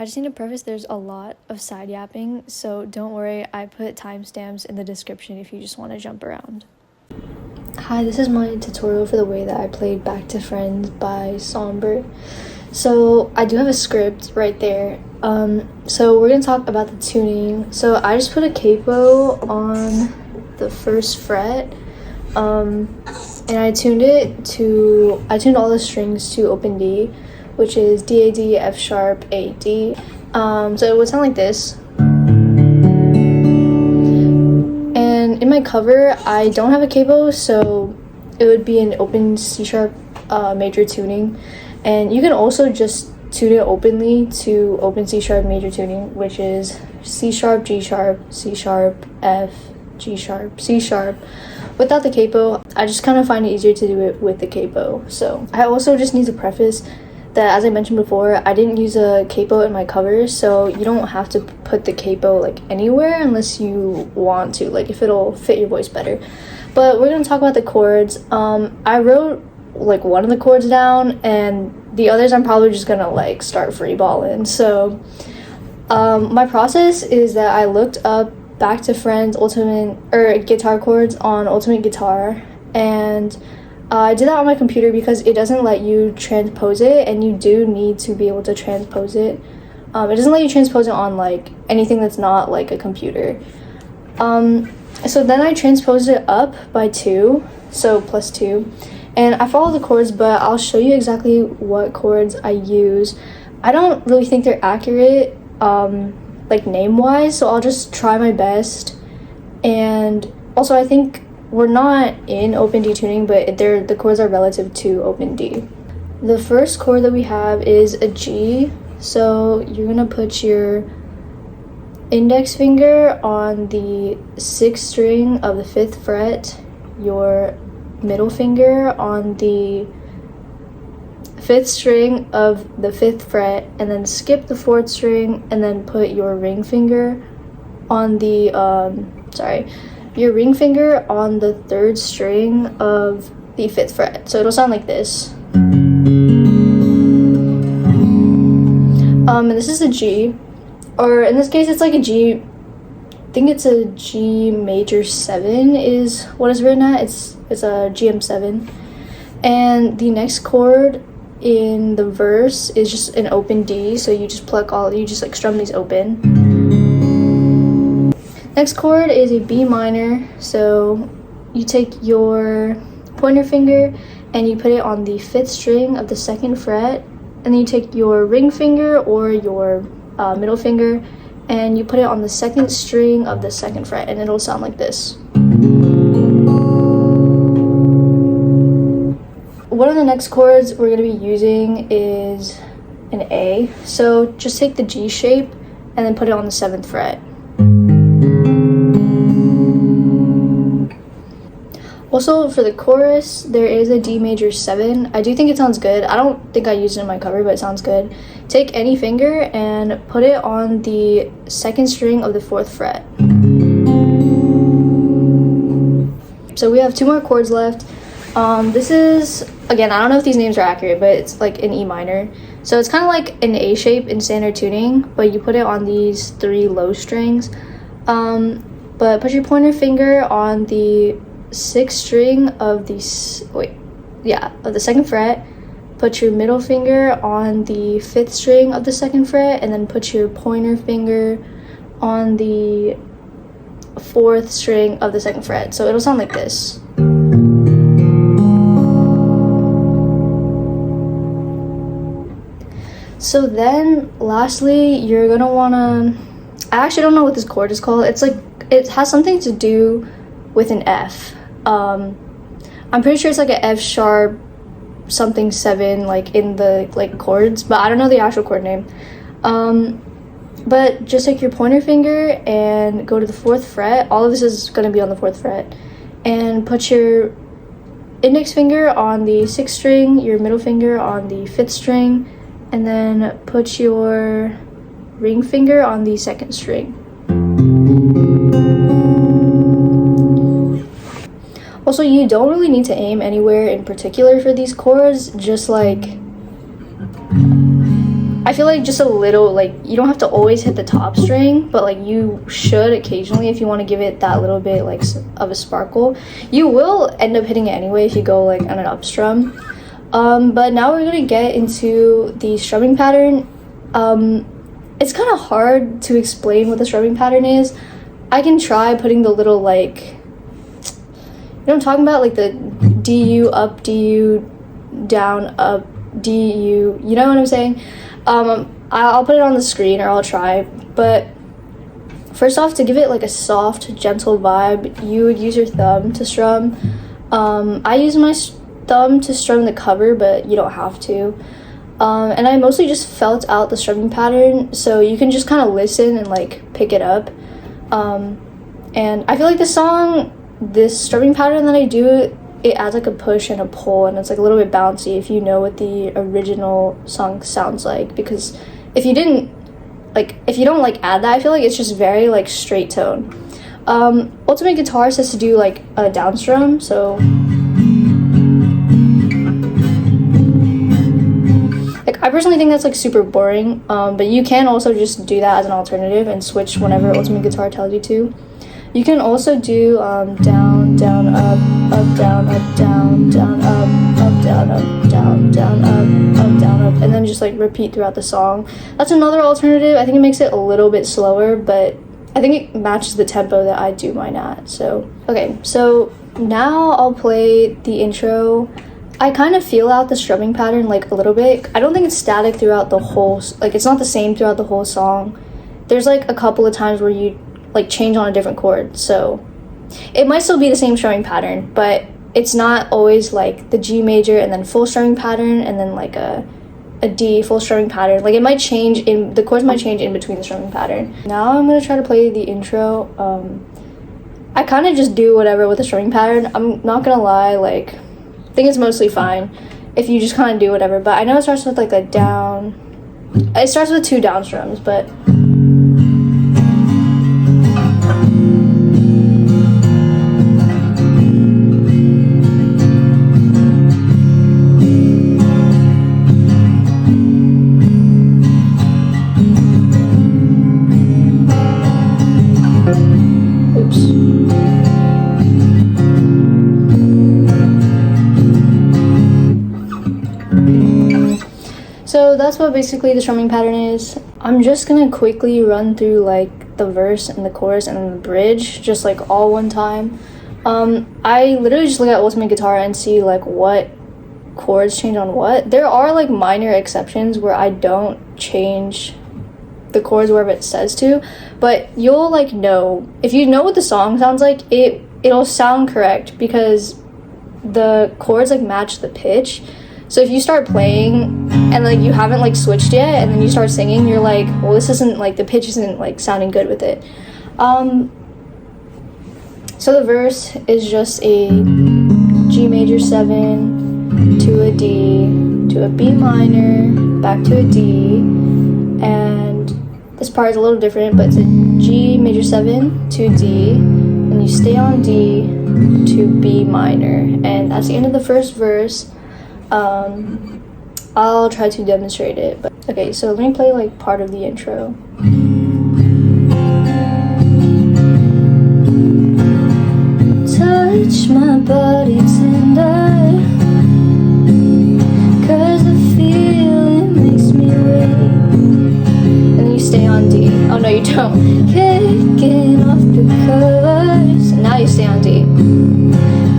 I just need to preface there's a lot of side yapping, so don't worry, I put timestamps in the description if you just want to jump around. Hi, this is my tutorial for the way that I played Back to Friends by Sombr. So I do have a script right there. So we're going to talk about the tuning. So I just put a capo on the first fret, and I tuned all the strings to open D, which is D, A, D, F sharp, A, D. So it would sound like this. And in my cover, I don't have a capo, so it would be an open C sharp major tuning. And you can also just tune it openly to open C sharp major tuning, which is C sharp, G sharp, C sharp, F, G sharp, C sharp. Without the capo, I just kind of find it easier to do it with the capo. So I also just need to preface that, as I mentioned before, I didn't use a capo in my cover, so you don't have to put the capo like anywhere unless you want to, like if it'll fit your voice better. But we're gonna talk about the chords. I wrote like one of the chords down, and the others I'm probably just gonna like start freeballing. So my process is that I looked up Back to Friends guitar chords on Ultimate Guitar, and I did that on my computer because it doesn't let you transpose it, and you do need to be able to transpose it. It doesn't let you transpose it on like anything that's not like a computer. So then I transposed it up by 2, so plus 2, and I follow the chords, but I'll show you exactly what chords I use. I don't really think they're accurate like name-wise, so I'll just try my best. And also I think we're not in open D tuning, but the chords are relative to open D. The first chord that we have is a G. So you're gonna put your index finger on the 6th string of the 5th fret, your middle finger on the 5th string of the 5th fret, and then skip the 4th string, and then put your ring finger on the your ring finger on the 3rd string of the 5th fret. So it'll sound like this. And this is a G, or in this case it's like a G, I think it's a G major 7 is what it's written at. It's a GM7. And the next chord in the verse is just an open D, so you just like strum these open. Next chord is a B minor, so you take your pointer finger and you put it on the 5th string of the 2nd fret, and then you take your ring finger or your middle finger and you put it on the 2nd string of the 2nd fret, and it'll sound like this. One of the next chords we're going to be using is an A, so just take the G shape and then put it on the 7th fret. Also, for the chorus, there is a D major 7. I do think it sounds good. I don't think I used it in my cover, but it sounds good. Take any finger and put it on the 2nd string of the 4th fret. So we have 2 more chords left. This is, again, I don't know if these names are accurate, but it's like an E minor. So it's kind of like an A shape in standard tuning, but you put it on these 3 low strings. But put your pointer finger on the 6th string of the 2nd fret, put your middle finger on the 5th string of the 2nd fret, and then put your pointer finger on the 4th string of the 2nd fret. So it'll sound like this. So then lastly, you're gonna wanna, I actually don't know what this chord is called. It's like, it has something to do with an F. I'm pretty sure it's like an F sharp something 7, like in the like chords, but I don't know the actual chord name. But just take your pointer finger and go to the 4th fret. All of this is going to be on the 4th fret, and put your index finger on the 6th string, your middle finger on the 5th string, and then put your ring finger on the 2nd string. Also, you don't really need to aim anywhere in particular for these chords, just like, I I feel like just a little, like, you don't have to always hit the top string, but like you should occasionally if you want to give it that little bit like of a sparkle. You will end up hitting it anyway if you go like on an up strum. But now we're gonna get into the strumming pattern. It's kind of hard to explain what the strumming pattern is. I can try putting the little, like, you know what I'm talking about, like the DU up, DU down, up, DU, you know what I'm saying? I'll put it on the screen, or I'll try. But first off, to give it like a soft, gentle vibe, you would use your thumb to strum. I use my thumb to strum the cover, but you don't have to. And I mostly just felt out the strumming pattern, so you can just kind of listen and like pick it up. And I feel like this strumming pattern that I do, it adds like a push and a pull, and it's like a little bit bouncy if you know what the original song sounds like. Because if you don't add that, I feel like it's just very like straight tone. Ultimate Guitarist has to do like a down strum, so like I personally think that's like super boring, but you can also just do that as an alternative and switch whenever Ultimate Guitar tells you to. You can also do down, down, up, down, up, down, down, up, down, up, down, down, up, down, up, and then just like repeat throughout the song. That's another alternative. I think it makes it a little bit slower, but I think it matches the tempo that I do mine at. So, okay, so now I'll play the intro. I kind of feel out the strumming pattern like a little bit. I don't think it's static throughout the whole, like it's not the same throughout the whole song. There's like a couple of times where you like change on a different chord, so it might still be the same strumming pattern, but it's not always like the G major and then full strumming pattern and then like a D full strumming pattern. Like it might change the chords might change in between the strumming pattern. Now I'm gonna try to play the intro. I kind of just do whatever with the strumming pattern. I'm not gonna lie, like I think it's mostly fine if you just kind of do whatever, but I know it starts with like a down, it starts with 2 down strums, but so that's what basically the strumming pattern is. I'm just gonna quickly run through like the verse and the chorus and then the bridge, just like all one time. I literally just look at Ultimate Guitar and see like what chords change on what. There are like minor exceptions where I don't change the chords wherever it says to, but you'll like know, if you know what the song sounds like, it'll sound correct because the chords like match the pitch. So if you start playing and like you haven't like switched yet and then you start singing, you're like, well, this isn't like, the pitch isn't like sounding good with it. So the verse is just a G major 7 to a D to a B minor back to a D, and this part is a little different, but it's a G major 7 to D, and you stay on D to B minor, and that's the end of the first verse. I'll try to demonstrate it, but okay, so let me play like part of the intro. Touch my body tender, 'cause the feeling makes me wait. And then you stay on D. Oh no, you don't. Kicking off the covers, and now you stay on D.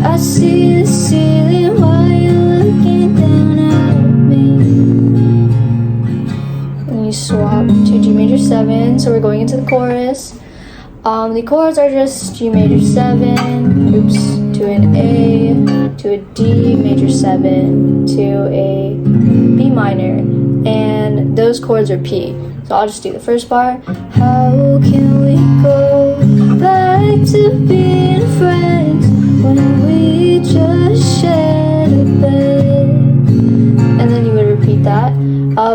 I see the ceiling while you're looking down at me. And you swap to G major 7, so we're going into the chorus. The chords are just G major 7, to an A, to a D major 7, to a B minor, and those chords are P. So I'll just do the first bar. How can we go back to being friends when we just shared a bed? And then you would repeat that.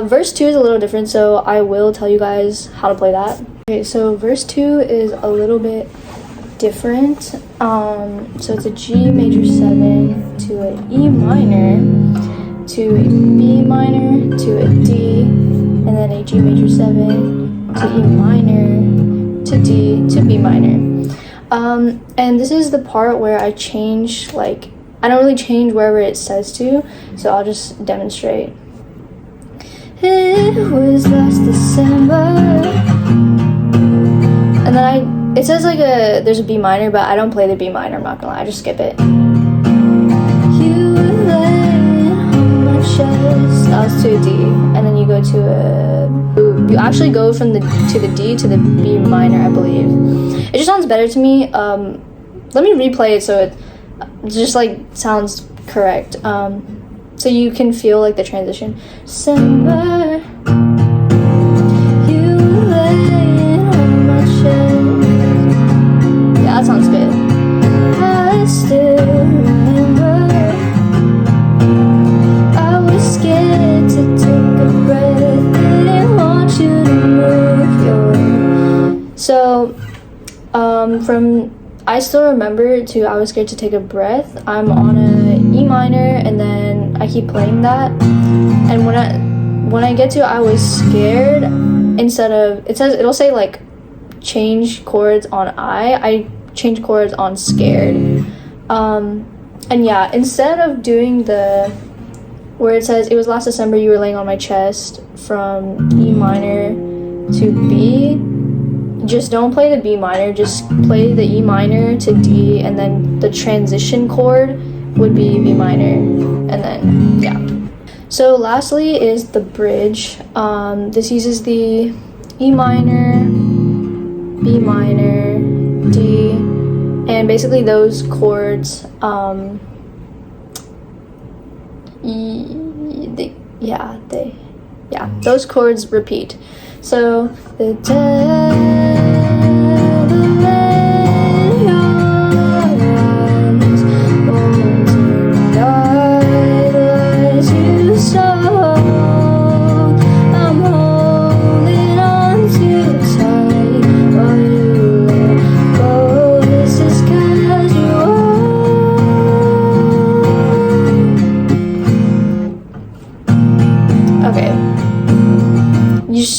Verse 2 is a little different, so I will tell you guys how to play that. Okay, so verse 2 is a little bit different. So it's a G major 7 to an E minor, to a B minor, to a D, and and then a G major 7 to E minor to D to B minor. And this is the part where I change, like, I don't really change wherever it says to, so I'll just demonstrate. It was last December, and then it says like there's a B minor, but I don't play the B minor, I'm not gonna lie, I just skip it. You were laying on my chest, that was to a D, and then you go to you actually go from the to the D to the B minor, I believe. It just sounds better to me. Let me replay it so it just like sounds correct. So you can feel like the transition. December, you were laying on my chest. Yeah, that sounds good. I still remember, I was scared to take a breath. Didn't want you to move your. So, from I still remember to I was scared to take a breath, I'm on a E minor, and then I keep playing that, and when I get to I was scared, instead of, it'll say like change chords on I change chords on scared. And yeah, instead of doing the where it says it was last December you were laying on my chest from E minor to B, just don't play the B minor, just play the E minor to D, and then the transition chord would be B minor, and then yeah. So lastly is the bridge. This uses the E minor, B minor, D, and basically those chords, those chords repeat. So the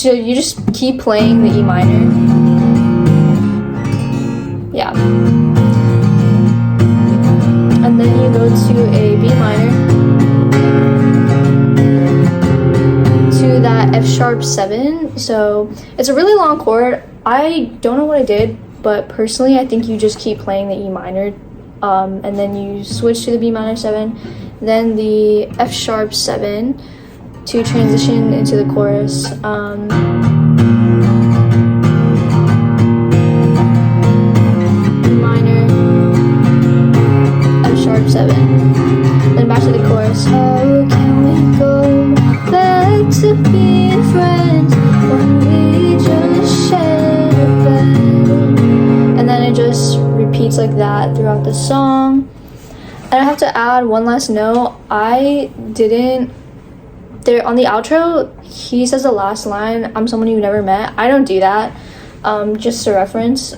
you just keep playing the E minor. Yeah. And then you go to a B minor, to that F sharp 7. So it's a really long chord. I don't know what I did, but personally I think you just keep playing the E minor, and then you switch to the B minor 7, then the F sharp 7 to transition into the chorus. E minor, F sharp 7, then back to the chorus. How can we go back to being friends when we just shared a bed? And then it just repeats like that throughout the song. And I have to add one last note. I didn't. There on the outro, he says the last line, "I'm someone you never met." I don't do that. Just a reference.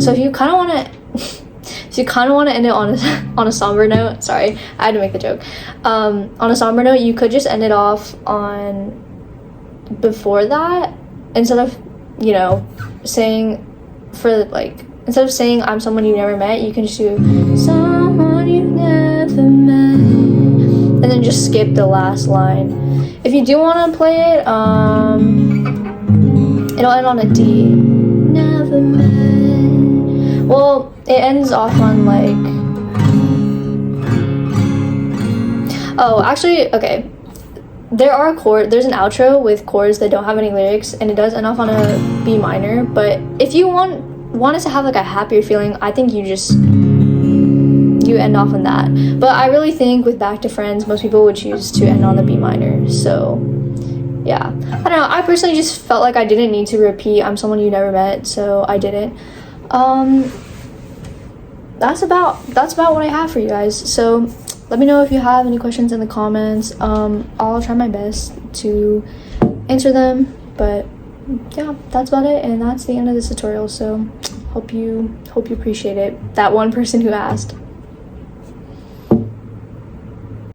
So if you kind of want to, end it on a somber note. Sorry, I had to make the joke. On a somber note, you could just end it off on before that, instead of saying instead of saying "I'm someone you never met," you can just do "someone you never met," and then just skip the last line. If you do want to play it, it'll end on a D. Never met. Well, it ends off on like. Oh, actually, okay. There's an outro with chords that don't have any lyrics, and it does end off on a B minor. But if you want it to have like a happier feeling, I think you end off on that. But I really think with Back to Friends, most people would choose to end on the B minor. So yeah, I don't know, I personally just felt like I didn't need to repeat "I'm someone you never met," so I didn't. That's about what I have for you guys. So let me know if you have any questions in the comments. I'll try my best to answer them, but yeah, that's about it, and that's the end of this tutorial. So hope you appreciate it, that one person who asked.